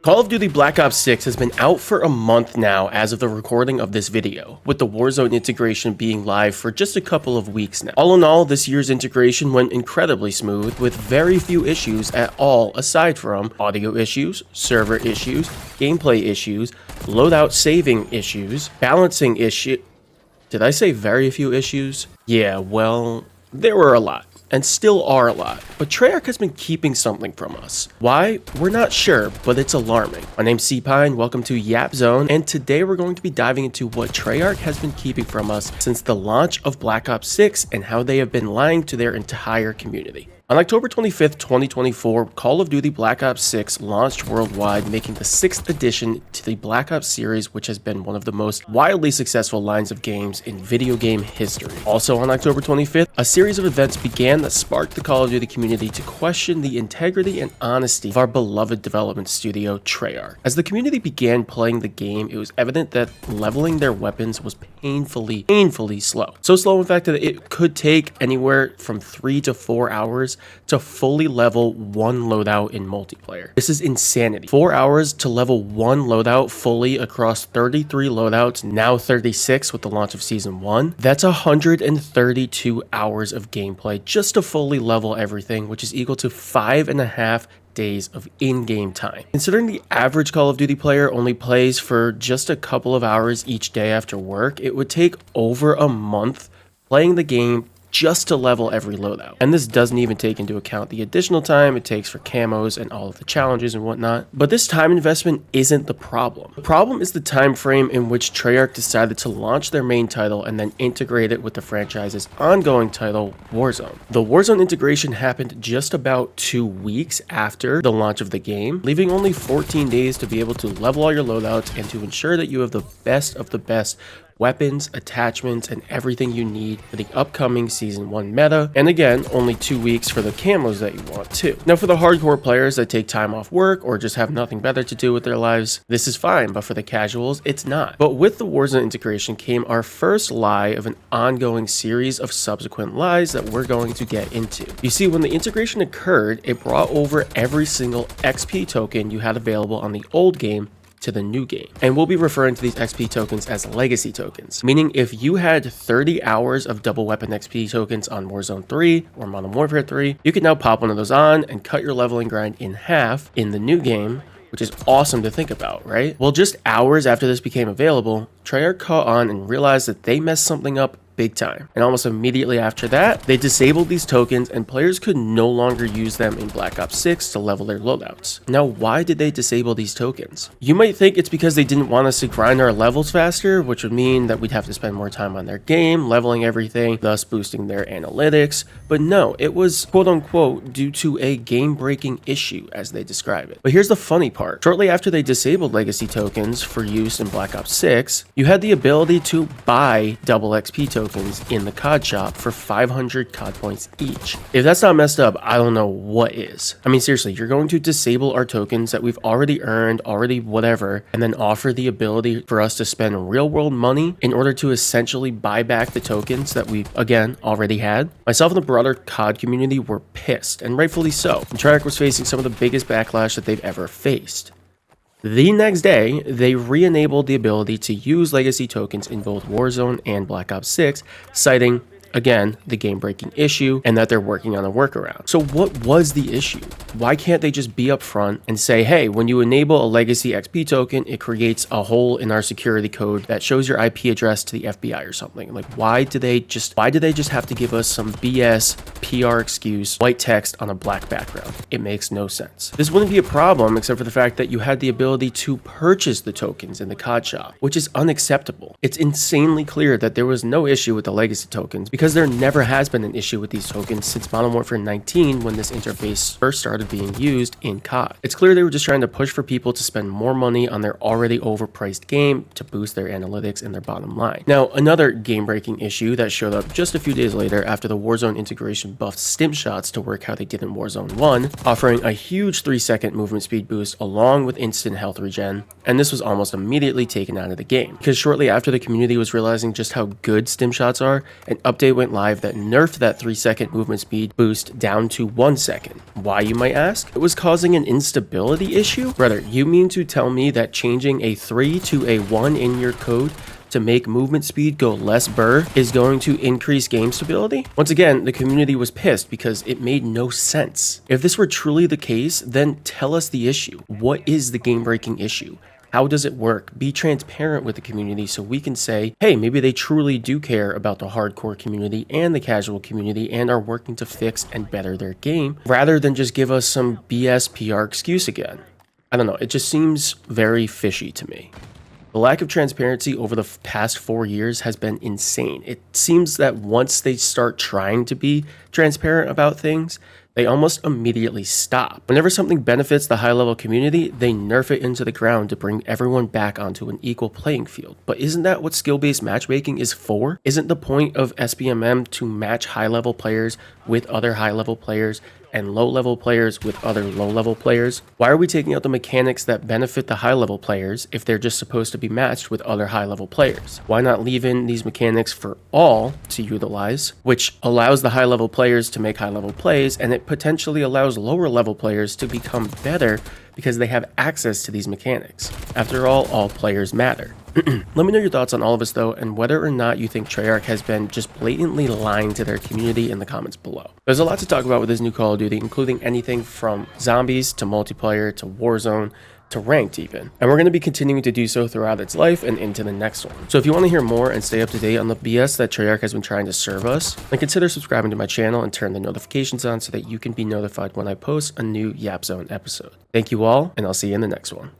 Call of Duty Black Ops 6 has been out for a month now as of the recording of this video, with the Warzone integration being live for just a couple of weeks now. All in all, this year's integration went incredibly smooth, with very few issues at all aside from audio issues, server issues, gameplay issues, loadout saving issues, balancing issue. Did I say very few issues? Yeah, well, there were a lot. And still are a lot, but Treyarch has been keeping something from us. Why? We're not sure, but it's alarming. My name's cpyne, welcome to YapZone, and today we're going to be diving into what Treyarch has been keeping from us since the launch of Black Ops 6 and how they have been lying to their entire community. On October 25th, 2024, Call of Duty Black Ops 6 launched worldwide, making the 6th edition to the Black Ops series, which has been one of the most wildly successful lines of games in video game history. Also on October 25th, a series of events began that sparked the Call of Duty community to question the integrity and honesty of our beloved development studio, Treyarch. As the community began playing the game, it was evident that leveling their weapons was painfully slow. So slow, in fact, that it could take anywhere from 3 to 4 hours to fully level one loadout in multiplayer. This is insanity. 4 hours to level one loadout fully across 33 loadouts, now 36 with the launch of Season 1. That's 132 hours of gameplay just to fully level everything, which is equal to 5.5 days of in-game time. Considering the average Call of Duty player only plays for just a couple of hours each day after work, it would take over a month playing the game just to level every loadout. And this doesn't even take into account the additional time it takes for camos and all of the challenges and whatnot. But this time investment isn't the problem. The problem is the time frame in which Treyarch decided to launch their main title and then integrate it with the franchise's ongoing title, Warzone. The Warzone integration happened just about 2 weeks after the launch of the game, leaving only 14 days to be able to level all your loadouts and to ensure that you have the best of the best weapons, attachments, and everything you need for the upcoming Season 1 meta, and again, only 2 weeks for the camos that you want too. Now for the hardcore players that take time off work or just have nothing better to do with their lives, this is fine, but for the casuals, it's not. But with the Warzone integration came our first lie of an ongoing series of subsequent lies that we're going to get into. You see, when the integration occurred, it brought over every single XP token you had available on the old game to the new game. And we'll be referring to these XP tokens as legacy tokens, meaning if you had 30 hours of double weapon XP tokens on Warzone 3 or Modern Warfare 3, you can now pop one of those on and cut your leveling grind in half in the new game, which is awesome to think about, right? Well, just hours after this became available, Treyarch caught on and realized that they messed something up big time. And almost immediately after that, they disabled these tokens and players could no longer use them in Black Ops 6 to level their loadouts. Now, why did they disable these tokens? You might think it's because they didn't want us to grind our levels faster, which would mean that we'd have to spend more time on their game, leveling everything, thus boosting their analytics. But no, it was quote unquote due to a game-breaking issue, as they describe it. But here's the funny part. Shortly after they disabled legacy tokens for use in Black Ops 6, you had the ability to buy double XP tokens in the COD shop for 500 COD points each. If that's not messed up, I don't know what is. I mean, seriously, you're going to disable our tokens that we've already earned, already whatever, and then offer the ability for us to spend real world money in order to essentially buy back the tokens that we, again, already had. Myself and the broader COD community were pissed, and rightfully so. And Treyarch was facing some of the biggest backlash that they've ever faced. The next day, they re-enabled the ability to use legacy tokens in both Warzone and Black Ops 6, citing, again, the game-breaking issue and that they're working on a workaround. So what was the issue? Why can't they just be upfront and say, hey, when you enable a legacy XP token, it creates a hole in our security code that shows your IP address to the FBI or something? Like, why do they just have to give us some BS PR excuse, white text on a black background? It makes no sense. This wouldn't be a problem except for the fact that you had the ability to purchase the tokens in the COD shop, which is unacceptable. It's insanely clear that there was no issue with the legacy tokens because there never has been an issue with these tokens since Modern Warfare 19 when this interface first started being used in COD. It's clear they were just trying to push for people to spend more money on their already overpriced game to boost their analytics and their bottom line. Now, another game-breaking issue that showed up just a few days later after the Warzone integration buffed stim shots to work how they did in Warzone 1, offering a huge 3-second movement speed boost along with instant health regen, and this was almost immediately taken out of the game because shortly after the community was realizing just how good stim shots are, an update update went live that nerfed that 3-second movement speed boost down to 1 second. Why, you might ask? It was causing an instability issue? Brother, you mean to tell me that changing a 3 to a 1 in your code to make movement speed go less burr is going to increase game stability? Once again, the community was pissed because it made no sense. If this were truly the case, then tell us the issue. What is the game-breaking issue? How does it work? Be transparent with the community so we can say, hey, maybe they truly do care about the hardcore community and the casual community and are working to fix and better their game, rather than just give us some BS PR excuse again. I don't know, it just seems very fishy to me. The lack of transparency over the past 4 years has been insane. It seems that once they start trying to be transparent about things, they almost immediately stop. Whenever something benefits the high-level community, they nerf it into the ground to bring everyone back onto an equal playing field. But isn't that what skill-based matchmaking is for? Isn't the point of SBMM to match high-level players with other high-level players and low-level players with other low-level players? Why are we taking out the mechanics that benefit the high-level players if they're just supposed to be matched with other high-level players? Why not leave in these mechanics for all to utilize, which allows the high-level players to make high-level plays, and it potentially allows lower-level players to become better because they have access to these mechanics? After all players matter. Let me know your thoughts on all of this though, and whether or not you think Treyarch has been just blatantly lying to their community in the comments below. There's a lot to talk about with this new Call of Duty, including anything from zombies to multiplayer to Warzone to ranked even. And we're going to be continuing to do so throughout its life and into the next one. So if you want to hear more and stay up to date on the BS that Treyarch has been trying to serve us, then consider subscribing to my channel and turn the notifications on so that you can be notified when I post a new YapZone episode. Thank you all, and I'll see you in the next one.